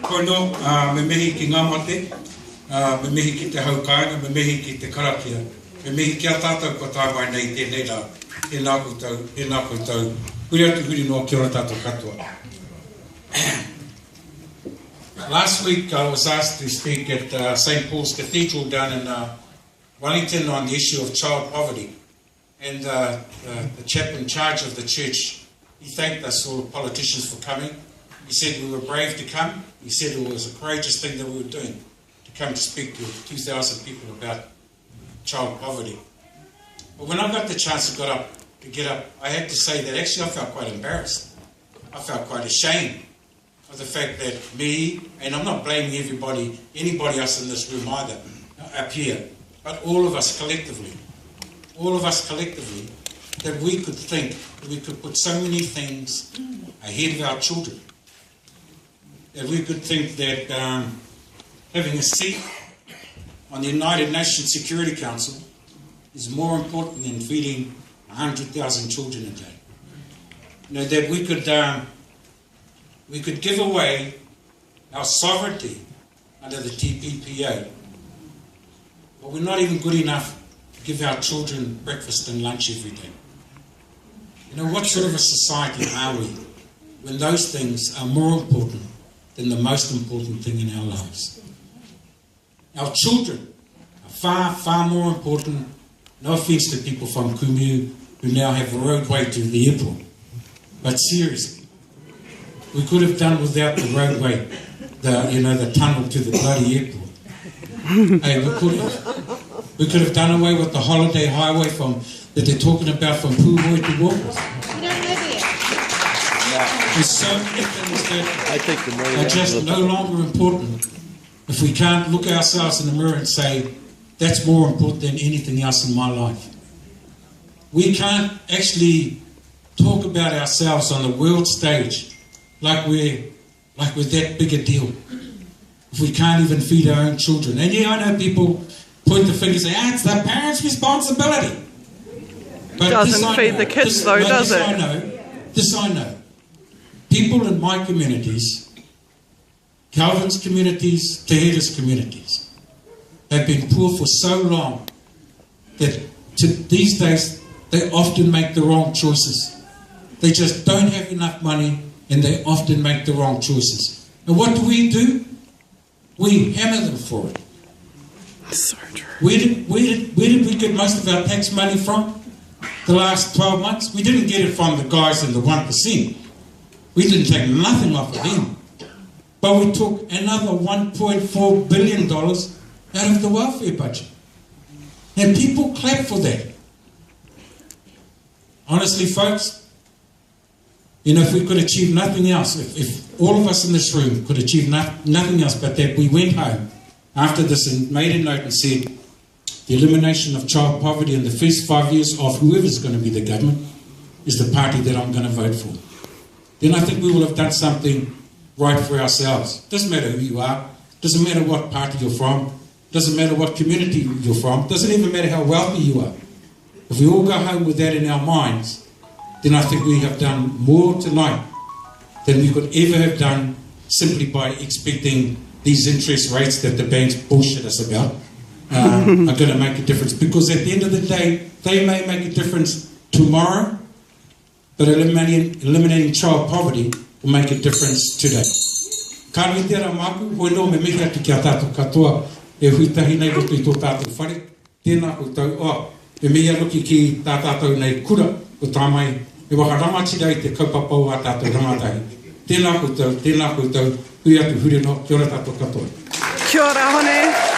Kono, me mehi ki ngā mate, me mehi ki te haukāinga, me mehi ki te karakia, me mehi ki a tātou ko tā mai nei tēnei rā, tēnā koutou, huri atu huri noa kia ora tātou katoa. Last week I was asked to speak at St. Paul's Cathedral down in Wellington on the issue of child poverty. And the chap in charge of the church, he thanked us, all the politicians, for coming. He said we were brave to come. He said it was a courageous thing that we were doing, to come to speak to 2,000 people about child poverty. But when I got the chance to get up, I had to say that actually I felt quite embarrassed. I felt quite ashamed of the fact that me, and I'm not blaming anybody else in this room either, up here, but all of us collectively, that we could think that we could put so many things ahead of our children. That we could think that having a seat on the United Nations Security Council is more important than feeding 100,000 children a day. You know, that we could give away our sovereignty under the TPPA, but we're not even good enough to give our children breakfast and lunch every day. You know, what sort of a society are we when those things are more important than the most important thing in our lives? Our children are far, far more important. No offence to people from Kumu who now have a roadway to the airport. But seriously, we could have done without the roadway, the tunnel to the bloody airport. Hey, we could have done away with the holiday highway that they're talking about from Puhoi to Walkers. There's so many things that are just no longer important if we can't look ourselves in the mirror and say, that's more important than anything else in my life. We can't actually talk about ourselves on the world stage like we're that big a deal if we can't even feed our own children. And yeah, I know people point the finger and say, it's the parents' responsibility. But doesn't feed the kids though, does it? This I know. People in my communities, Calvin's communities, Te communities, have been poor for so long that these days they often make the wrong choices. They just don't have enough money and they often make the wrong choices. And what do? We hammer them for it. So true. Where did we get most of our tax money from the last 12 months? We didn't get it from the guys in the 1%. We didn't take nothing off of them. But we took another $1.4 billion out of the welfare budget. And people clap for that. Honestly, folks, if we could achieve nothing else, if all of us in this room could achieve nothing else but that we went home after this and made a note and said, the elimination of child poverty in the first 5 years of whoever's going to be the government is the party that I'm going to vote for, then I think we will have done something right for ourselves. Doesn't matter who you are, doesn't matter what party you're from, doesn't matter what community you're from, doesn't even matter how wealthy you are. If we all go home with that in our minds, then I think we have done more tonight than we could ever have done simply by expecting these interest rates that the banks bullshit us about are going to make a difference. Because at the end of the day, they may make a difference tomorrow, but eliminating child poverty will make a difference today. Ka mi tērā māku, hoi no me mihi atu ki a tātou katoa, e hui tahi nei roto I tō tātou whare, tēnā koutou, e mea roki ki tā tātou nei kura o tāmai, e waka rangatira I te kaupapau a tātou rangatahi. Tēnā koutou, hui atu huri no, kia ora tātou katoa. Kia ora hone.